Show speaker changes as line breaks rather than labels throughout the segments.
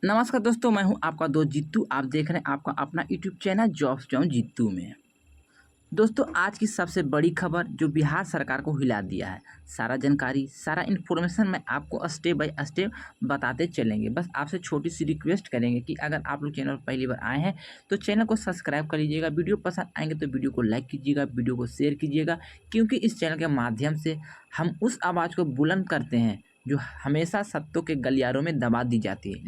नमस्कार दोस्तों, मैं हूं आपका दोस्त जीतू। आप देख रहे हैं आपका अपना YouTube channel Jobs John Jeetu में। दोस्तों, आज की सबसे बड़ी खबर जो बिहार सरकार को हिला दिया है, सारा जानकारी, सारा इन्फॉर्मेशन मैं आपको स्टेप बाय स्टेप बताते चलेंगे। बस आपसे छोटी सी रिक्वेस्ट करेंगे कि अगर आप लोग चैनल पर पहली बार आए हैं तो चैनल को सब्सक्राइब कर लीजिएगा। वीडियो पसंद आएंगे तो वीडियो को लाइक कीजिएगा, वीडियो को शेयर कीजिएगा, क्योंकि इस चैनल के माध्यम से हम उस आवाज़ को बुलंद करते हैं जो हमेशा सत्यों के गलियारों में दबा दी जाती है,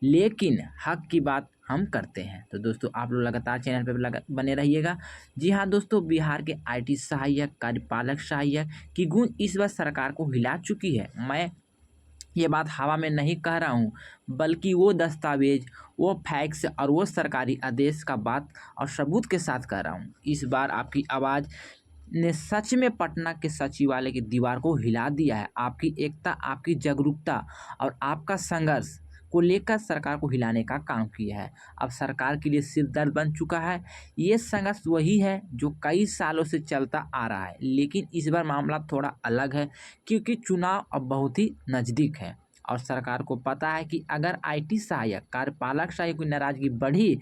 लेकिन हक की बात हम करते हैं। तो दोस्तों, आप लोग लगातार चैनल पर बने रहिएगा। जी हाँ दोस्तों, बिहार के आईटी सहायक, कार्यपालक सहायक की गूंज इस बार सरकार को हिला चुकी है। मैं ये बात हवा में नहीं कह रहा हूँ, बल्कि वो दस्तावेज, वो फैक्स और वो सरकारी आदेश का बात और सबूत के साथ कह रहा हूँ। इस बार आपकी आवाज़ ने सच में पटना के सचिवालय की दीवार को हिला दिया है। आपकी एकता, आपकी जागरूकता और आपका संघर्ष को लेकर सरकार को हिलाने का काम किया है। अब सरकार के लिए सिर दर्द बन चुका है। ये संघर्ष वही है जो कई सालों से चलता आ रहा है, लेकिन इस बार मामला थोड़ा अलग है, क्योंकि चुनाव अब बहुत ही नज़दीक है और सरकार को पता है कि अगर आईटी सहायक, कार्यपालक सहायक की नाराजगी बढ़ी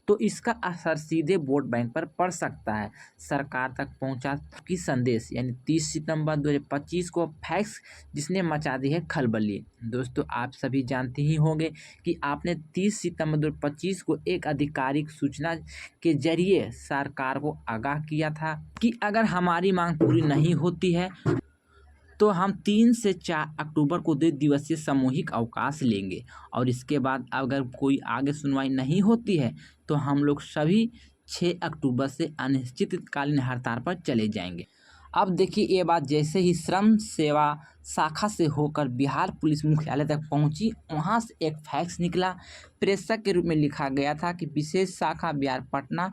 तो इसका असर सीधे वोट बैंक पर पड़ सकता है। सरकार तक पहुंचा कि संदेश, यानी 30 सितंबर 2025 को फैक्स जिसने मचा दी है खलबली। दोस्तों, आप सभी जानते ही होंगे कि आपने 30 सितंबर 2025 को एक आधिकारिक सूचना के जरिए सरकार को आगाह किया था कि अगर हमारी मांग पूरी नहीं होती है तो हम 3 से 4 अक्टूबर को 2 दिवसीय सामूहिक अवकाश लेंगे और इसके बाद अगर कोई आगे सुनवाई नहीं होती है तो हम लोग सभी 6 अक्टूबर से अनिश्चितकालीन हड़ताल पर चले जाएंगे। अब देखिए, ये बात जैसे ही श्रम सेवा शाखा से होकर बिहार पुलिस मुख्यालय तक पहुंची, वहां से एक फैक्स निकला। प्रेषक के रूप में लिखा गया था कि विशेष शाखा बिहार पटना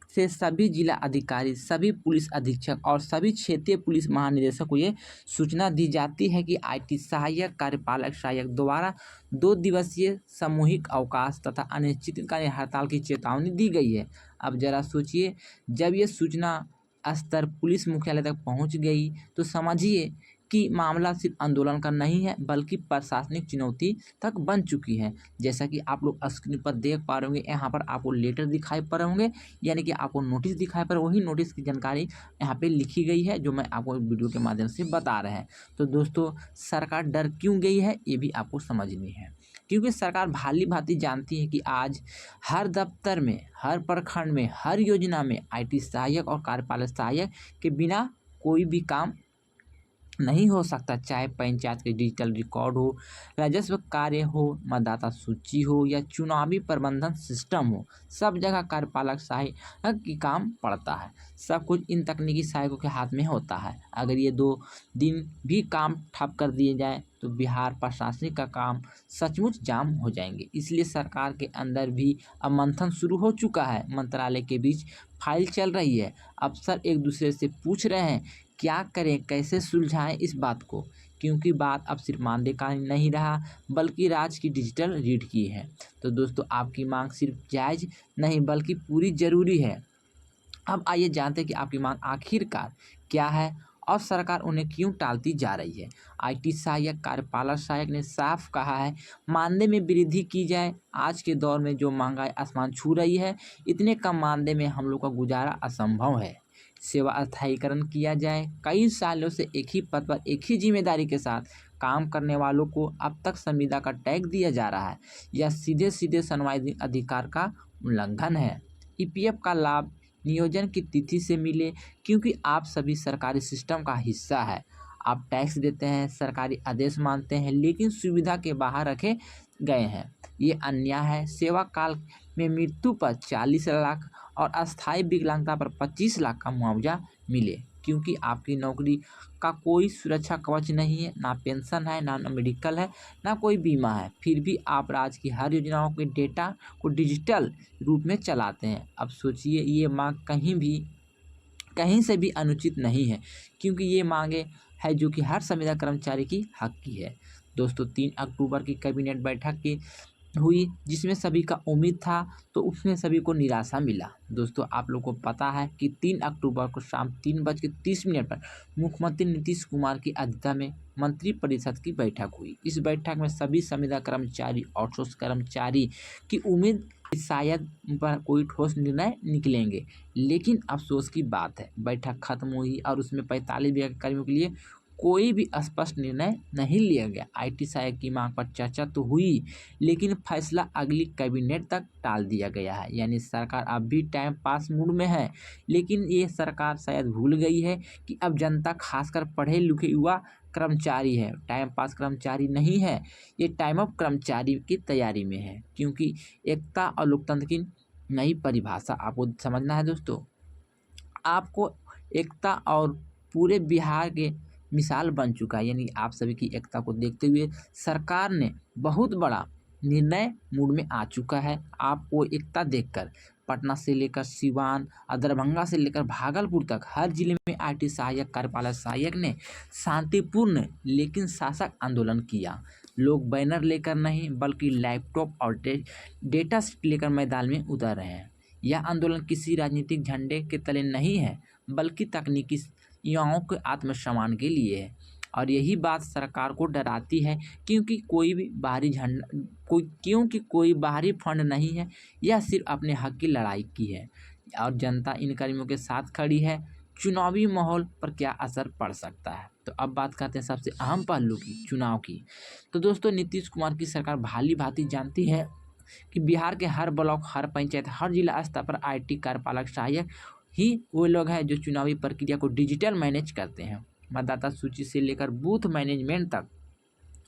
से सभी जिला अधिकारी, सभी पुलिस अधीक्षक और सभी क्षेत्रीय पुलिस महानिदेशक को ये सूचना दी जाती है कि आईटी सहायक, कार्यपालक सहायक द्वारा 2 दिवसीय सामूहिक अवकाश तथा अनिश्चितकालीन हड़ताल की चेतावनी दी गई है। अब जरा सोचिए, जब ये सूचना स्तर पुलिस मुख्यालय तक पहुंच गई तो समझिए कि मामला सिर्फ आंदोलन का नहीं है, बल्कि प्रशासनिक चुनौती तक बन चुकी है। जैसा कि आप लोग स्क्रीन पर देख पा रहे होंगे, यहाँ पर आपको लेटर दिखाई पड़ रहे होंगे, यानी कि आपको नोटिस दिखाई पड़, वही नोटिस की जानकारी यहाँ पे लिखी गई है जो मैं आपको वीडियो के माध्यम से बता रहे हैं। तो दोस्तों, सरकार डर क्यों गई है ये भी आपको समझनी है, क्योंकि सरकार भाली भांति जानती है कि आज हर दफ्तर में, हर प्रखंड में, हर योजना में आईटी सहायक और कार्यपालक सहायक के बिना कोई भी काम नहीं हो सकता। चाहे पंचायत के डिजिटल रिकॉर्ड हो, राजस्व कार्य हो, मतदाता सूची हो या चुनावी प्रबंधन सिस्टम हो, सब जगह कार्यपालक सहायक की काम पड़ता है। सब कुछ इन तकनीकी सहायकों के हाथ में होता है। अगर ये 2 दिन भी काम ठप कर दिए जाए तो बिहार प्रशासनिक का काम सचमुच जाम हो जाएंगे। इसलिए सरकार के अंदर भी अब मंथन शुरू हो चुका है। मंत्रालय के बीच फाइल चल रही है। अफसर एक दूसरे से पूछ रहे हैं क्या करें, कैसे सुलझाएं इस बात को, क्योंकि बात अब सिर्फ मानदेय का नहीं रहा, बल्कि राज्य की डिजिटल रीढ़ की है। तो दोस्तों, आपकी मांग सिर्फ जायज़ नहीं बल्कि पूरी ज़रूरी है। अब आइए जानते हैं कि आपकी मांग आखिरकार क्या है और सरकार उन्हें क्यों टालती जा रही है। आईटी सहायक, कार्यपालक सहायक ने साफ कहा है मानदेय में वृद्धि की जाए। आज के दौर में जो महंगाई आसमान छू रही है, इतने कम मानदेय में हम लोग का गुजारा असंभव है। सेवा स्थायीकरण किया जाए। कई सालों से एक ही पद पर एक ही जिम्मेदारी के साथ काम करने वालों को अब तक संविदा का टैग दिया जा रहा है। यह सीधे सीधे संवैधानिक अधिकार का उल्लंघन है। ईपीएफ का लाभ नियोजन की तिथि से मिले, क्योंकि आप सभी सरकारी सिस्टम का हिस्सा है। आप टैक्स देते हैं, सरकारी आदेश मानते हैं, लेकिन सुविधा के बाहर रखे गए हैं। ये अन्याय है। सेवा काल में मृत्यु पर 40 लाख और अस्थायी विकलांगता पर 25 लाख का मुआवजा मिले, क्योंकि आपकी नौकरी का कोई सुरक्षा कवच नहीं है, ना पेंशन है, ना मेडिकल है, ना कोई बीमा है। फिर भी आप राज्य की हर योजनाओं के डेटा को डिजिटल रूप में चलाते हैं। अब सोचिए, ये मांग कहीं से भी अनुचित नहीं है, क्योंकि ये मांगे है जो कि हर संविदा कर्मचारी की हक की है। दोस्तों, 3 अक्टूबर की कैबिनेट बैठक की हुई जिसमें सभी का उम्मीद था, तो उसमें सभी को निराशा मिला। दोस्तों आप लोग को पता है कि 3 अक्टूबर को शाम 3:30 पर मुख्यमंत्री नीतीश कुमार की अध्यक्षता में मंत्रिपरिषद की बैठक हुई। इस बैठक में सभी संविदा कर्मचारी, आउटसोर्स कर्मचारी की उम्मीद कि शायद उन पर कोई ठोस निर्णय निकलेंगे, लेकिन अफसोस की बात है बैठक खत्म हुई और उसमें 45 विभाग कर्मियों के लिए कोई भी स्पष्ट निर्णय नहीं लिया गया। आईटी सहायक की मांग पर चर्चा तो हुई, लेकिन फैसला अगली कैबिनेट तक टाल दिया गया है। यानी सरकार अब भी टाइम पास मूड में है, लेकिन ये सरकार शायद भूल गई है कि अब जनता खासकर पढ़े लिखे युवा कर्मचारी है, टाइम पास कर्मचारी नहीं है, ये टाइम ऑफ कर्मचारी की तैयारी में है। क्योंकि एकता और लोकतंत्र की नई परिभाषा आपको समझना है दोस्तों। आपको एकता और पूरे बिहार के मिसाल बन चुका है। यानी आप सभी की एकता को देखते हुए सरकार ने बहुत बड़ा निर्णय मूड में आ चुका है। आपको एकता देखकर पटना से लेकर सिवान और दरभंगा से लेकर भागलपुर तक हर जिले में आईटी सहायक, कार्यपालक सहायक ने शांतिपूर्ण लेकिन शासक आंदोलन किया। लोग बैनर लेकर नहीं बल्कि लैपटॉप और डेटा शीट लेकर मैदान में उतर रहे हैं। यह आंदोलन किसी राजनीतिक झंडे के तले नहीं है, बल्कि तकनीकी युवाओं के आत्मसम्मान के लिए है। और यही बात सरकार को डराती है, क्योंकि कोई बाहरी फंड नहीं है, यह सिर्फ अपने हक की लड़ाई की है और जनता इन कर्मियों के साथ खड़ी है। चुनावी माहौल पर क्या असर पड़ सकता है, तो अब बात करते हैं सबसे अहम पहलू की, चुनाव की। तो दोस्तों नीतीश कुमार की सरकार भाली भांति जानती है कि बिहार के हर ब्लॉक, हर पंचायत, हर जिला स्तर पर आईटी कार्यपालक सहायक ही वो लोग हैं जो चुनावी प्रक्रिया को डिजिटल मैनेज करते हैं। मतदाता सूची से लेकर बूथ मैनेजमेंट तक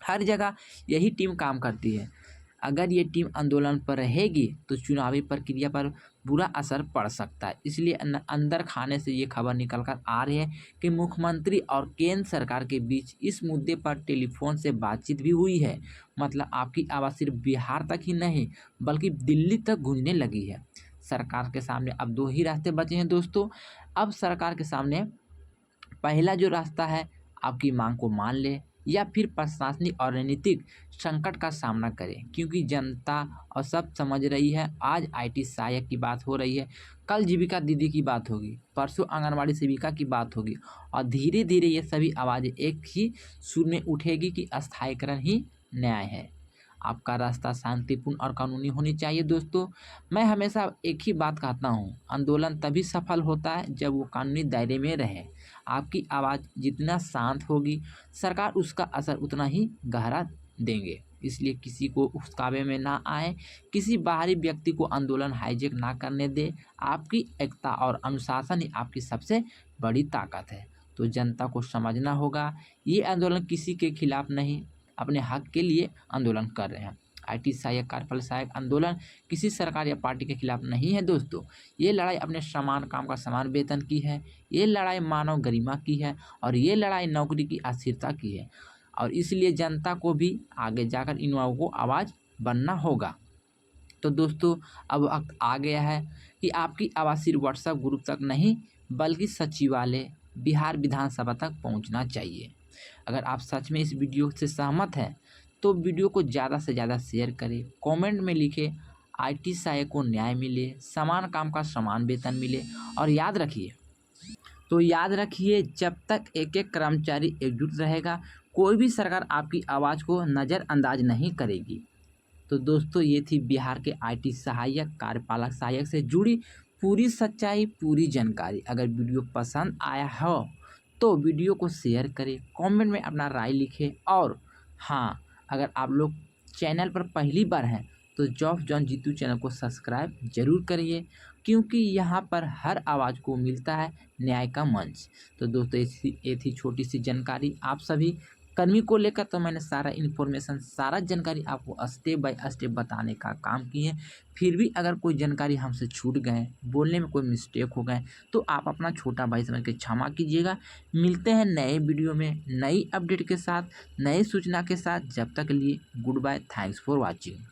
हर जगह यही टीम काम करती है। अगर ये टीम आंदोलन पर रहेगी तो चुनावी प्रक्रिया पर बुरा असर पड़ सकता है। इसलिए अंदर खाने से ये खबर निकल कर आ रही है कि मुख्यमंत्री और केंद्र सरकार के बीच इस मुद्दे पर टेलीफोन से बातचीत भी हुई है। मतलब आपकी आवाज़ सिर्फ बिहार तक ही नहीं बल्कि दिल्ली तक गूंजने लगी है। सरकार के सामने अब 2 ही रास्ते बचे हैं दोस्तों। अब सरकार के सामने पहला जो रास्ता है, आपकी मांग को मान ले या फिर प्रशासनिक और रणनीतिक संकट का सामना करें, क्योंकि जनता और सब समझ रही है। आज आईटी सहायक की बात हो रही है, कल जीविका दीदी की बात होगी, परसों आंगनवाड़ी सेविका की बात होगी और धीरे धीरे ये सभी आवाज़ें एक ही सुर में उठेगी कि अस्थायीकरण ही न्याय है। आपका रास्ता शांतिपूर्ण और कानूनी होनी चाहिए दोस्तों। मैं हमेशा एक ही बात कहता हूँ, आंदोलन तभी सफल होता है जब वो कानूनी दायरे में रहे। आपकी आवाज़ जितना शांत होगी, सरकार उसका असर उतना ही गहरा देंगे। इसलिए किसी को उकसावे में ना आए, किसी बाहरी व्यक्ति को आंदोलन हाईजैक ना करने दे। आपकी एकता और अनुशासन ही आपकी सबसे बड़ी ताकत है। तो जनता को समझना होगा, ये आंदोलन किसी के खिलाफ नहीं, अपने हक के लिए आंदोलन कर रहे हैं। आईटी सहायक, कार्यपालक सहायक आंदोलन किसी सरकार या पार्टी के खिलाफ नहीं है दोस्तों। ये लड़ाई अपने समान काम का समान वेतन की है, ये लड़ाई मानव गरिमा की है और ये लड़ाई नौकरी की अस्थिरता की है। और इसलिए जनता को भी आगे जाकर इन युवाओं को आवाज़ बनना होगा। तो दोस्तों अब वक्त आ गया है कि आपकी आवाज़ सिर्फ व्हाट्सएप ग्रुप तक नहीं बल्कि सचिवालय, बिहार विधानसभा तक पहुंचना चाहिए। अगर आप सच में इस वीडियो से सहमत हैं तो वीडियो को ज़्यादा से ज़्यादा शेयर करें, कमेंट में लिखें आईटी सहायक को न्याय मिले, समान काम का समान वेतन मिले। और याद रखिए जब तक एक एक कर्मचारी एकजुट रहेगा, कोई भी सरकार आपकी आवाज़ को नज़रअंदाज नहीं करेगी। तो दोस्तों ये थी बिहार के आईटी सहायक, कार्यपालक सहायक से जुड़ी पूरी सच्चाई, पूरी जानकारी। अगर वीडियो पसंद आया हो तो वीडियो को शेयर करें, कमेंट में अपना राय लिखें। और हाँ, अगर आप लोग चैनल पर पहली बार हैं तो जॉब जॉन जीतू चैनल को सब्सक्राइब जरूर करिए, क्योंकि यहाँ पर हर आवाज़ को मिलता है न्याय का मंच। तो दोस्तों ये थी छोटी सी जानकारी आप सभी कर्मी को लेकर। तो मैंने सारा इन्फॉर्मेशन, सारा जानकारी आपको स्टेप बाय स्टेप बताने का काम किए हैं। फिर भी अगर कोई जानकारी हमसे छूट गए, बोलने में कोई मिस्टेक हो गए, तो आप अपना छोटा भाई समझ के क्षमा कीजिएगा। मिलते हैं नए वीडियो में नई अपडेट के साथ, नई सूचना के साथ। जब तक के लिए goodbye, thanks for watching.